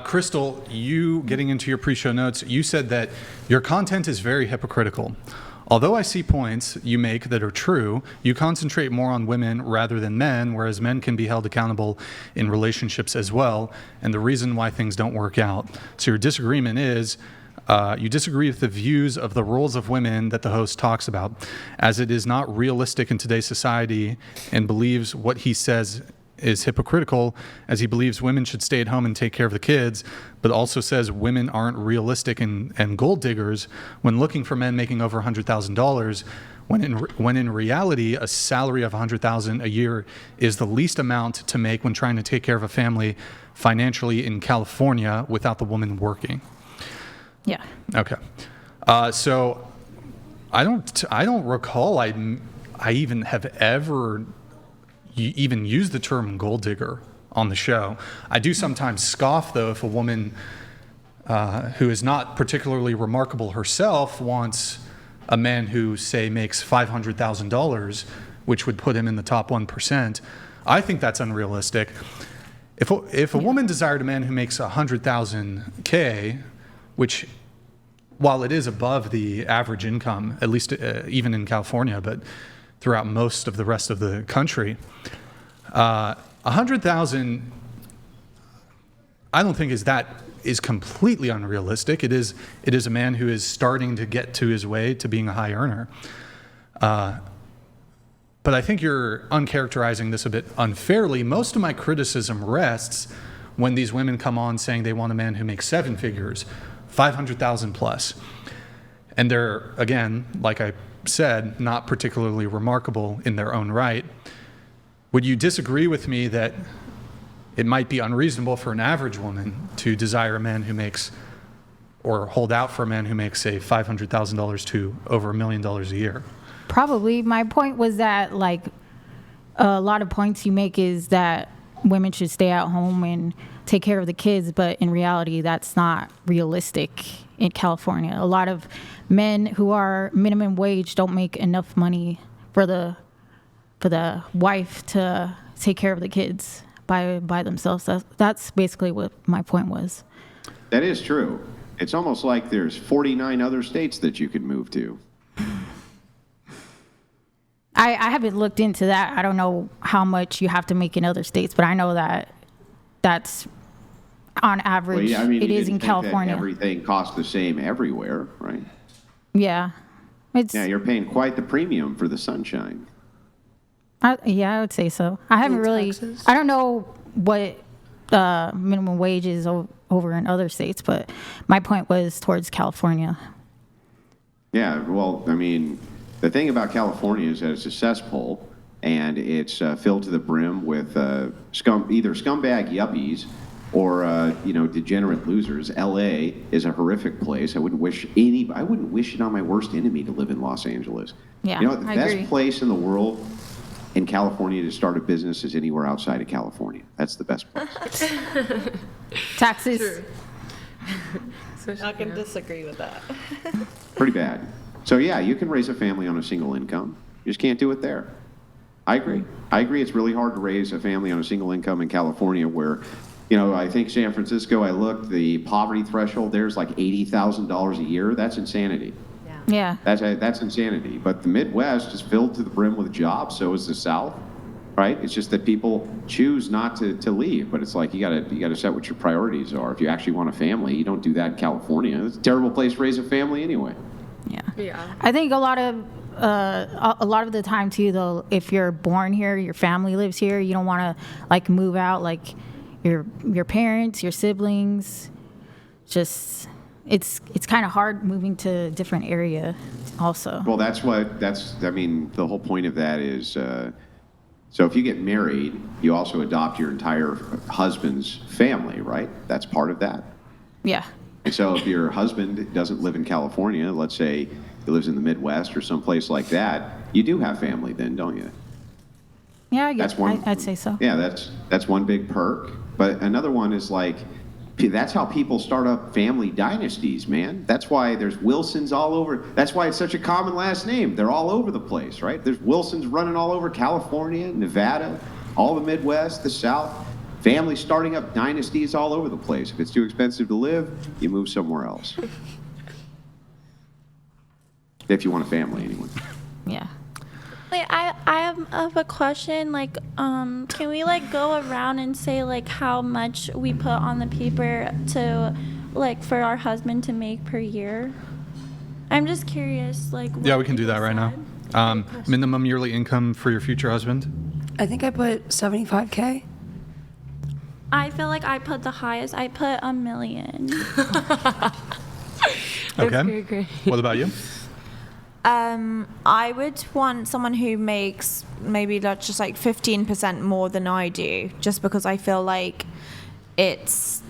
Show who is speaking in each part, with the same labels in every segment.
Speaker 1: Crystal, you getting into your pre-show notes, you said that your content is very hypocritical. Although I see points you make that are true, you concentrate more on women rather than men, whereas men can be held accountable in relationships as well, and the reason why things don't work out. So your disagreement is, you disagree with the views of the roles of women that the host talks about, as it is not realistic in today's society, and believes what he says is hypocritical, as he believes women should stay at home and take care of the kids, but also says women aren't realistic and gold diggers when looking for men making over $100,000, when in reality a salary of $100,000 a year is the least amount to make when trying to take care of a family financially in California without the woman working.
Speaker 2: Yeah.
Speaker 1: Okay. So I don't recall I even have ever even use the term gold digger on the show. I do sometimes scoff, though, if a woman who is not particularly remarkable herself wants a man who, say, makes $500,000, which would put him in the top 1%. I think that's unrealistic. If a woman desired a man who makes $100,000 which, while it is above the average income, at least even in California, but throughout most of the rest of the country, 100,000, I don't think is completely unrealistic. It is a man who is starting to get to his way to being a high earner. But I think you're uncharacterizing this a bit unfairly. Most of my criticism rests when these women come on saying they want a man who makes 7 figures, 500,000 plus. And they're, again, like I said, not particularly remarkable in their own right. Would you disagree with me that it might be unreasonable for an average woman to desire a man who makes, or hold out for a man who makes, say, $500,000 to over $1 million a year?
Speaker 2: Probably. My point was that, like, a lot of points you make is that women should stay at home and take care of the kids, but in reality, that's not realistic in California. A lot of men who are minimum wage don't make enough money for the wife to take care of the kids by themselves. That's basically what my point was.
Speaker 3: That is true. It's almost like there's 49 other states that you could move to.
Speaker 2: I haven't looked into that. I don't know how much you have to make in other states, but I know that that's on average.
Speaker 3: Well, yeah, I mean,
Speaker 2: it is in California.
Speaker 3: Everything costs the same everywhere, right?
Speaker 2: Yeah.
Speaker 3: Yeah, you're paying quite the premium for the sunshine.
Speaker 2: Yeah, I would say so. I haven't really, taxes. I don't know what minimum wage is over in other states, but my point was towards California.
Speaker 3: Yeah, well, I mean, the thing about California is that it's a cesspool, and it's filled to the brim with either scumbag yuppies or degenerate losers. L.A. is a horrific place. I wouldn't wish it on my worst enemy to live in Los Angeles.
Speaker 2: Yeah,
Speaker 3: the best place in the world in California to start a business is anywhere outside of California. That's the best place.
Speaker 2: Taxes.
Speaker 4: True. I can disagree with that.
Speaker 3: Pretty bad. So yeah, you can raise a family on a single income. You just can't do it there. I agree. It's really hard to raise a family on a single income in California where, I think San Francisco, I looked, the poverty threshold there's like $80,000 a year. That's insanity.
Speaker 2: Yeah.
Speaker 3: That's insanity. But the Midwest is filled to the brim with jobs. So is the South, right? It's just that people choose not to leave. But it's like you gotta set what your priorities are. If you actually want a family, you don't do that in California. It's a terrible place to raise a family anyway.
Speaker 2: Yeah. I think a lot of the time too, though, if you're born here, your family lives here, you don't want to like move out, like your parents, your siblings. Just it's kind of hard moving to a different area also.
Speaker 3: Well, the whole point of that is so if you get married, you also adopt your entire husband's family, right? That's part of that.
Speaker 2: Yeah.
Speaker 3: And so if your husband doesn't live in California, let's say he lives in the Midwest or someplace like that, you do have family then, don't you?
Speaker 2: Yeah, I guess I'd say so.
Speaker 3: Yeah, that's one big perk. But another one is like, that's how people start up family dynasties, man. That's why there's Wilsons all over. That's why it's such a common last name. They're all over the place, right? There's Wilsons running all over California, Nevada, all the Midwest, the South. families starting up dynasties all over the place. If it's too expensive to live, you move somewhere else. If you want a family, anyway.
Speaker 2: Yeah.
Speaker 5: Wait, I have a question. Like, can we like go around and say like how much we put on the paper to, like, for our husband to make per year? I'm just curious. Like,
Speaker 1: Yeah,
Speaker 5: what
Speaker 1: we can do that
Speaker 5: people
Speaker 1: right
Speaker 5: said.
Speaker 1: now. Minimum yearly income for your future husband?
Speaker 6: I think I put 75K.
Speaker 5: I feel like I put the highest. I put $1 million.
Speaker 1: Okay.
Speaker 6: great.
Speaker 1: What about you?
Speaker 7: I would want someone who makes maybe just like 15% more than I do, just because I feel like it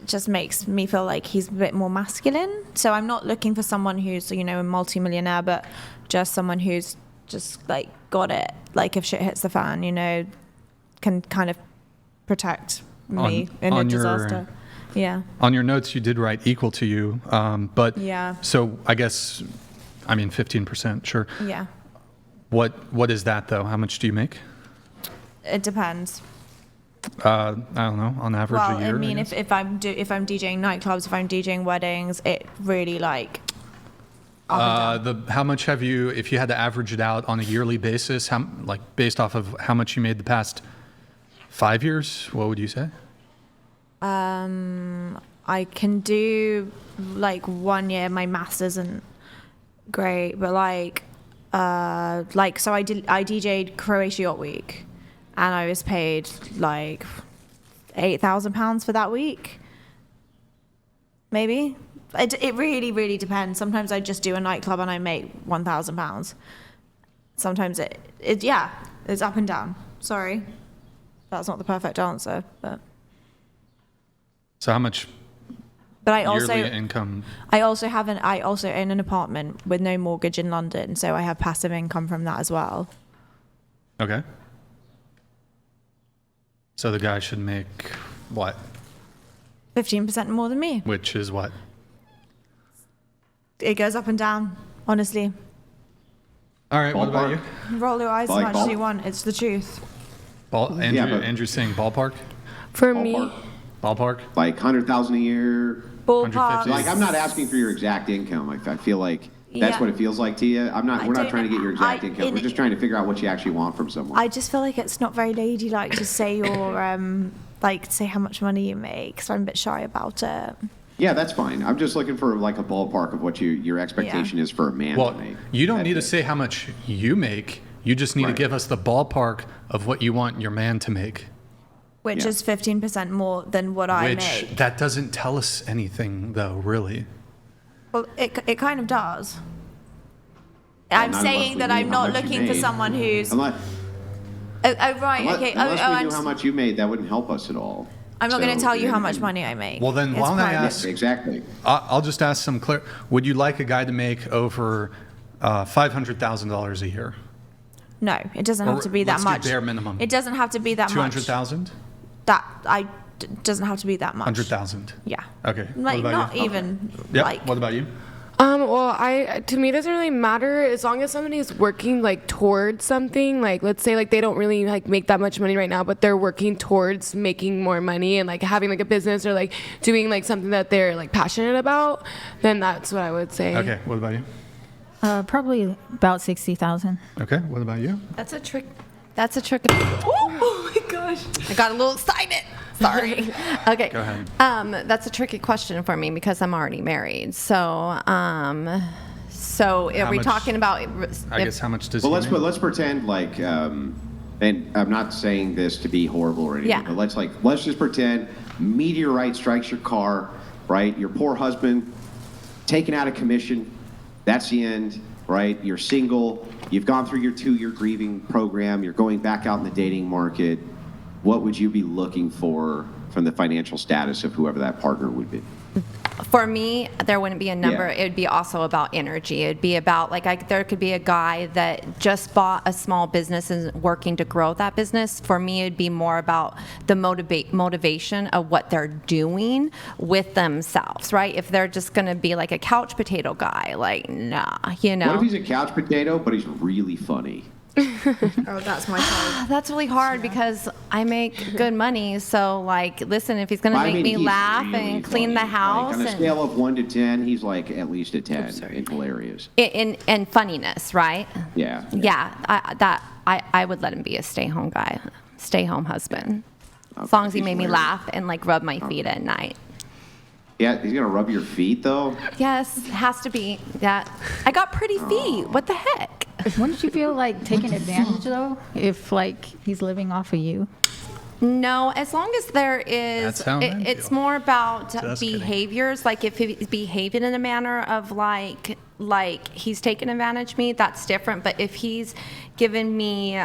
Speaker 7: just makes me feel like he's a bit more masculine. So I'm not looking for someone who's, you know, a multimillionaire, but just someone who's just like got it. Like if shit hits the fan, you know, can kind of protect me in a disaster. Yeah.
Speaker 1: On your notes, you did write equal to you, but
Speaker 7: Yeah.
Speaker 1: So I guess, I mean, 15%, sure.
Speaker 7: Yeah.
Speaker 1: What is that though? How much do you make?
Speaker 7: It depends.
Speaker 1: I don't know, on average
Speaker 7: Well,
Speaker 1: a year.
Speaker 7: I mean,
Speaker 1: guess?
Speaker 7: if I'm DJing nightclubs, if I'm DJing weddings, it really like. Up and down.
Speaker 1: How much have you, if you had to average it out on a yearly basis, like based off of how much you made the past 5 years, what would you say?
Speaker 7: I can do like 1 year. My maths isn't great, but so I DJ'd Croatia Yacht Week, and I was paid like £8,000 for that week. Maybe it really depends. Sometimes I just do a nightclub and I make £1,000. Sometimes it's up and down. Sorry, that's not the perfect answer, but.
Speaker 1: So how much
Speaker 7: But I also
Speaker 1: yearly income?
Speaker 7: I also own an apartment with no mortgage in London, so I have passive income from that as well.
Speaker 1: Okay. So the guy should make what?
Speaker 7: 15% more than me.
Speaker 1: Which is what?
Speaker 7: It goes up and down, honestly.
Speaker 1: All right, what about
Speaker 3: Ballpark?
Speaker 1: you?
Speaker 7: Roll your eyes as
Speaker 3: Like
Speaker 7: much as you want. It's the truth.
Speaker 1: Andrew's saying ballpark?
Speaker 6: For me,
Speaker 3: Ballpark.
Speaker 1: Ballpark?
Speaker 3: Like 100,000 a year.
Speaker 7: Ballpark.
Speaker 1: 150.
Speaker 3: Like, I'm not asking for your exact income. I feel like that's
Speaker 7: Yeah.
Speaker 3: what it feels like to you. We're not
Speaker 7: don't
Speaker 3: trying to get your exact
Speaker 7: I-
Speaker 3: income. We're
Speaker 7: in-
Speaker 3: just trying to figure out what you actually want from someone.
Speaker 7: I just feel like it's not very ladylike to say your say how much money you make, so I'm a bit shy about it.
Speaker 3: Yeah, that's fine. I'm just looking for like a ballpark of what your expectation is for a man
Speaker 1: Well,
Speaker 3: to make.
Speaker 1: you don't
Speaker 3: That's
Speaker 1: need to
Speaker 3: it.
Speaker 1: say how much you make. You just need to
Speaker 3: Right.
Speaker 1: give us the ballpark of what you want your man to make.
Speaker 7: Which
Speaker 3: Yeah.
Speaker 7: is 15% more than what I
Speaker 1: Which
Speaker 7: make.
Speaker 1: that doesn't tell us anything, though, really.
Speaker 7: Well, it kind of does. I'm
Speaker 3: None of us
Speaker 7: saying
Speaker 3: would
Speaker 7: that
Speaker 3: know
Speaker 7: I'm
Speaker 3: how
Speaker 7: not
Speaker 3: much you
Speaker 7: looking for
Speaker 3: made.
Speaker 7: someone who's.
Speaker 3: Unless,
Speaker 7: Right, okay.
Speaker 3: unless we knew
Speaker 7: I'm
Speaker 3: how much you made, that wouldn't help us at all.
Speaker 7: not going to
Speaker 3: So,
Speaker 7: tell you how
Speaker 3: and-
Speaker 7: much money I make.
Speaker 1: Well, then
Speaker 7: It's
Speaker 1: why don't I
Speaker 7: private.
Speaker 1: ask-
Speaker 3: Exactly.
Speaker 1: I'll just ask some clear. Would you like a guy to make over $500,000 a year?
Speaker 7: No, it doesn't
Speaker 1: Or
Speaker 7: have to be that
Speaker 1: let's do
Speaker 7: much.
Speaker 1: bare minimum.
Speaker 7: It doesn't have to be that much.
Speaker 1: 200,000?
Speaker 7: Doesn't have to be that much.
Speaker 1: 100,000?
Speaker 7: Yeah.
Speaker 1: Okay. What
Speaker 7: Like
Speaker 1: about
Speaker 7: not
Speaker 1: you?
Speaker 7: even
Speaker 1: Yep.
Speaker 7: like.
Speaker 1: What about you?
Speaker 6: well, to me, it doesn't really matter as long as somebody's working like towards something. Like, let's say like they don't really like make that much money right now, but they're working towards making more money and like having like a business or like doing like something that they're like passionate about. Then that's what I would say.
Speaker 1: Okay. What about you?
Speaker 2: Probably about 60,000.
Speaker 1: Okay. What about you?
Speaker 4: That's a trick. Oh my gosh. I got a little excited. Sorry. Okay.
Speaker 1: Go ahead.
Speaker 4: That's a tricky question for me because I'm already married. So, so are
Speaker 1: How
Speaker 4: we
Speaker 1: much-
Speaker 4: talking about?
Speaker 1: I guess how much does
Speaker 3: Well,
Speaker 1: he make?
Speaker 3: let's pretend like, and I'm not saying this to be horrible or anything,
Speaker 4: Yeah.
Speaker 3: but let's just pretend meteorite strikes your car, right? Your poor husband taken out of commission. That's the end, right? You're single. You've gone through your 2-year grieving program. You're going back out in the dating market. What would you be looking for from the financial status of whoever that partner would be?
Speaker 4: For me, there wouldn't be a number.
Speaker 3: Yeah.
Speaker 4: It would be also about energy. It'd be about there could be a guy that just bought a small business and is working to grow that business. For me, it'd be more about the motivation of what they're doing with themselves, right? If they're just going to be like a couch potato guy, like, nah, you know.
Speaker 3: What if he's a couch potato, but he's really funny?
Speaker 7: Oh, that's my type.
Speaker 4: That's really hard because I make good money. So, like, listen, if he's going to
Speaker 3: Well, I
Speaker 4: make
Speaker 3: mean,
Speaker 4: me
Speaker 3: he's
Speaker 4: laugh
Speaker 3: really
Speaker 4: and clean the
Speaker 3: funny.
Speaker 4: house
Speaker 3: Like, on a
Speaker 4: and
Speaker 3: scale of 1 to 10, he's like at least a 10 in hilarious.
Speaker 4: in funniness, right?
Speaker 3: Yeah.
Speaker 4: Yeah, I would let him be a stay-home guy, stay-home husband, as long as he
Speaker 3: He's
Speaker 4: made me
Speaker 3: hilarious.
Speaker 4: laugh and like rub my feet at night.
Speaker 3: Yeah, he's gonna rub your feet though.
Speaker 4: Yes, has to be that. I got pretty feet. What the heck?
Speaker 2: Wouldn't you feel like taking advantage though, if like he's living off of you?
Speaker 4: No, as long as there is,
Speaker 1: That's how men
Speaker 4: it's
Speaker 1: feel.
Speaker 4: more about
Speaker 1: Just kidding.
Speaker 4: behaviors. Like if he's behaving in a manner of like he's taking advantage of me, that's different. But if he's given me,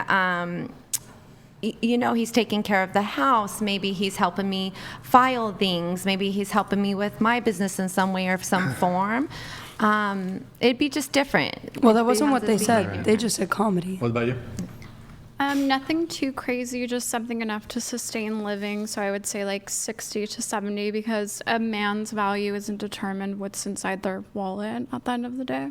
Speaker 4: he's taking care of the house. Maybe he's helping me file things. Maybe he's helping me with my business in some way or some form. It'd be just different.
Speaker 8: Well, that wasn't
Speaker 4: Because
Speaker 8: what they
Speaker 4: it's
Speaker 8: said.
Speaker 4: behavior.
Speaker 8: They just said comedy.
Speaker 1: What about you?
Speaker 9: Nothing too crazy, just something enough to sustain living. So I would say like 60 to 70 because a man's value isn't determined what's inside their wallet at the end of the day.